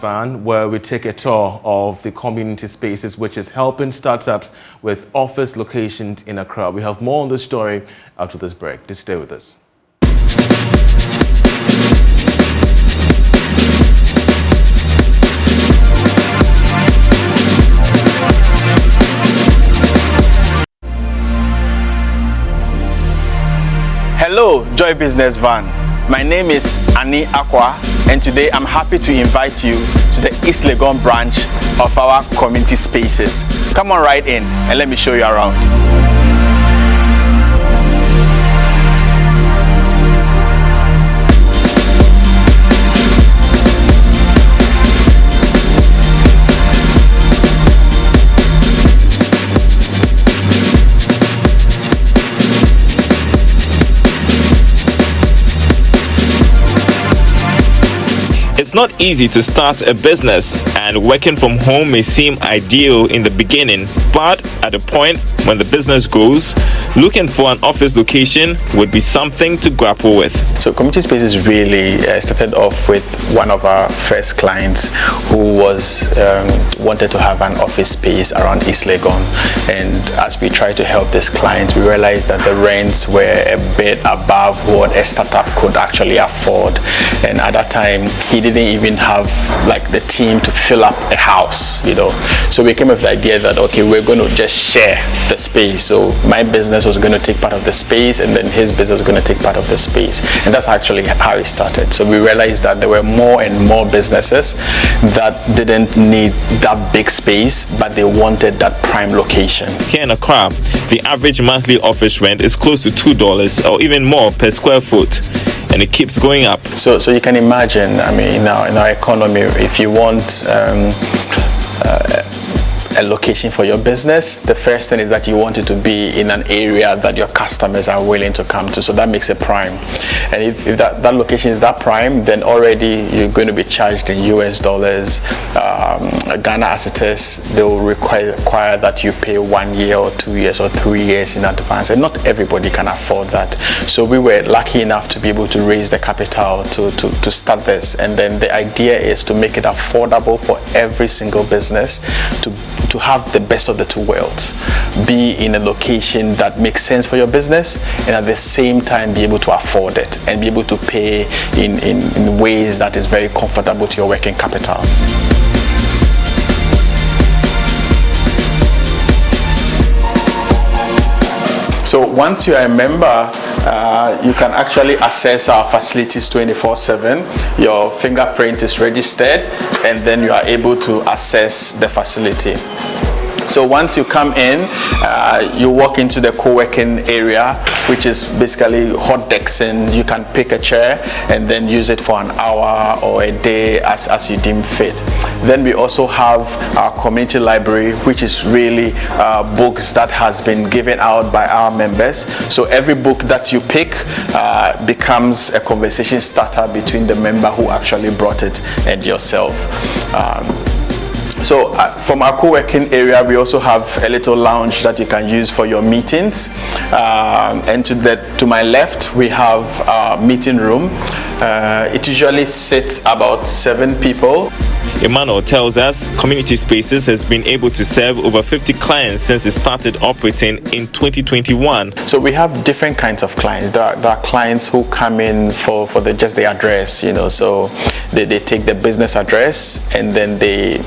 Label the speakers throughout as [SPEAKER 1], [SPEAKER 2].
[SPEAKER 1] van, where we take a tour of the ComUnity Spaces, which is helping startups with office locations in Accra. We have more on this story after this break. Just stay with us.
[SPEAKER 2] Hello, Joy Business Van. My name is Ani Akwa, and today I'm happy to invite you to the East Legon branch of our ComUnity Spaces. Come on right in and let me show you around.
[SPEAKER 3] It's not easy to start a business, and working from home may seem ideal in the beginning, but at a point when the business grows, looking for an office location would be something to grapple with.
[SPEAKER 2] So ComUnity Spaces really started off with one of our first clients who was wanted to have an office space around East Legon, and as we tried to help this client, we realized that the rents were a bit above what a startup could actually afford, and at that time he didn't even have like the team to fill up a house, you know. So we came up with the idea that okay, we're going to just share the space. So my business was going to take part of the space, and then his business was going to take part of the space, and that's actually how it started. So we realized that there were more and more businesses that didn't need that big space, but they wanted that prime location.
[SPEAKER 3] Here in Accra, the average monthly office rent is close to $2 or even more per square foot, and it keeps going up.
[SPEAKER 2] So you can imagine, I mean, in our economy, if you want a location for your business, the first thing is that you want it to be in an area that your customers are willing to come to. So that makes it prime. And if that location is that prime, then already you're going to be charged in US dollars. Ghana as it is, they will require that you pay 1 year or 2 years or 3 years in advance, and not everybody can afford that. So we were lucky enough to be able to raise the capital to start this, and then the idea is to make it affordable for every single business to have the best of the two worlds, be in a location that makes sense for your business, and at the same time be able to afford it and be able to pay in ways that is very comfortable to your working capital. So once you are a member, you can actually access our facilities 24/7. Your fingerprint is registered, and then you are able to access the facility. So once you come in, you walk into the co-working area, which is basically hot desks, and you can pick a chair and then use it for an hour or a day as you deem fit. Then we also have our community library, which is really books that has been given out by our members. So every book that you pick becomes a conversation starter between the member who actually brought it and yourself. So from our co-working area, we also have a little lounge that you can use for your meetings. And to my left, we have our meeting room. It usually sits about 7 people.
[SPEAKER 3] Emmanuel tells us ComUnity Spaces has been able to serve over 50 clients since it started operating in 2021.
[SPEAKER 2] So we have different kinds of clients. There are clients who come in for just the address, you know. So they take the business address, and then they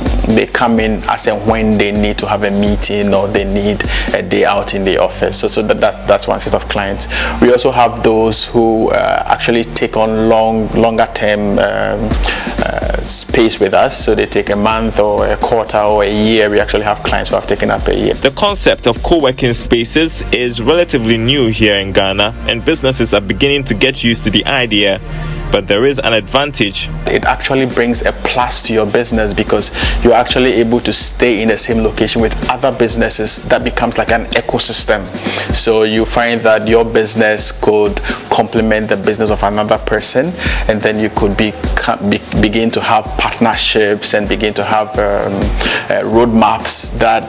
[SPEAKER 2] come in as and when they need to have a meeting or they need a day out in the office. So that's one set of clients. We also have those who actually take on longer term space with us. So they take a month or a quarter or a year. We actually have clients who have taken up a year.
[SPEAKER 3] The concept of co-working spaces is relatively new here in Ghana, and businesses are beginning to get used to the idea. But there is an advantage.
[SPEAKER 2] It actually brings a plus to your business because you're actually able to stay in the same location with other businesses. That becomes like an ecosystem. So you find that your business could complement the business of another person, and then you could begin to have partnerships and begin to have roadmaps that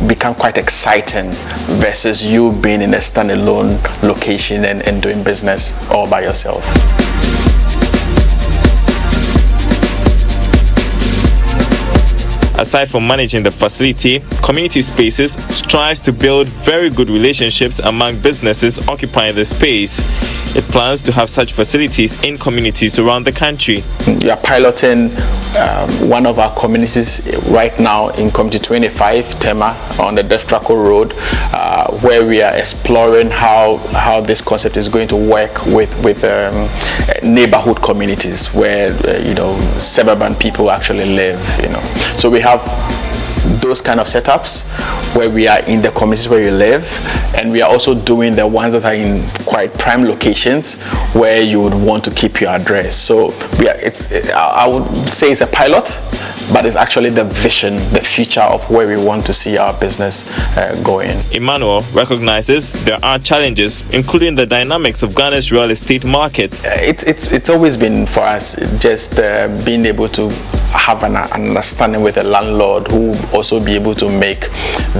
[SPEAKER 2] become quite exciting versus you being in a standalone location and doing business all by yourself.
[SPEAKER 3] Aside from managing the facility, ComUnity Spaces strives to build very good relationships among businesses occupying the space. It plans to have such facilities in communities around the country.
[SPEAKER 2] We are piloting one of our communities right now in Community 25, Tema, on the Destraco Road, where we are exploring how this concept is going to work with neighborhood communities where suburban people actually live. So we have those kind of setups where we are in the communities where you live, and we are also doing the ones that are in quite prime locations where you would want to keep your address. So I would say it's a pilot, but it's actually the vision, the future of where we want to see our business going.
[SPEAKER 3] Emmanuel recognizes there are challenges, including the dynamics of Ghana's real estate market.
[SPEAKER 2] It's always been for us just being able to have an understanding with a landlord who also be able to make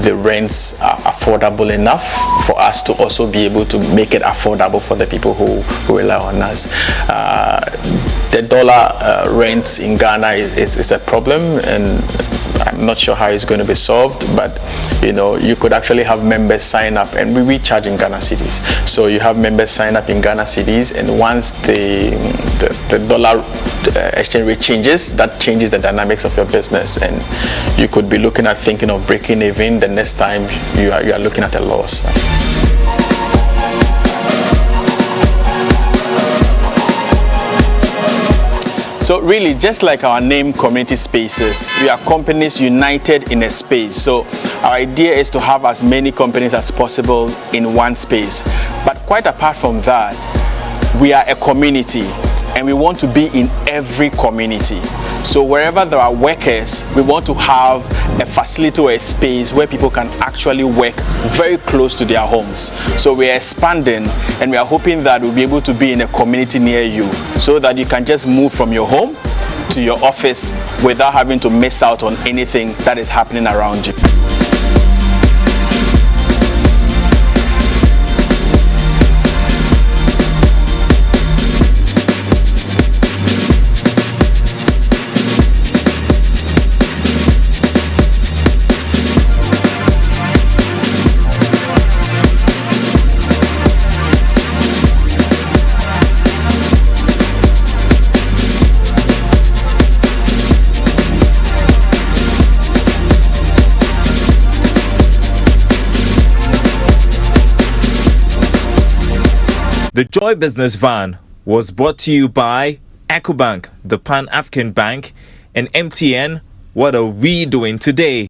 [SPEAKER 2] the rents affordable enough for us to also be able to make it affordable for the people who rely on us. The dollar rents in Ghana is a problem, and I'm not sure how it's going to be solved, but you could actually have members sign up, and we charge in Ghana cedis. So you have members sign up in Ghana cedis, and once the dollar exchange rate changes, that changes the dynamics of your business, and you could be looking at thinking of breaking even the next time you are looking at a loss. So really, just like our name, ComUnity Spaces, we are companies united in a space. So our idea is to have as many companies as possible in one space. But quite apart from that, we are a community, and we want to be in every community. So wherever there are workers, we want to have a facility or a space where people can actually work very close to their homes. So we are expanding, and we are hoping that we'll be able to be in a community near you, so that you can just move from your home to your office without having to miss out on anything that is happening around you.
[SPEAKER 3] The Joy Business Van was brought to you by EcoBank, the Pan-African Bank, and MTN. What are we doing today?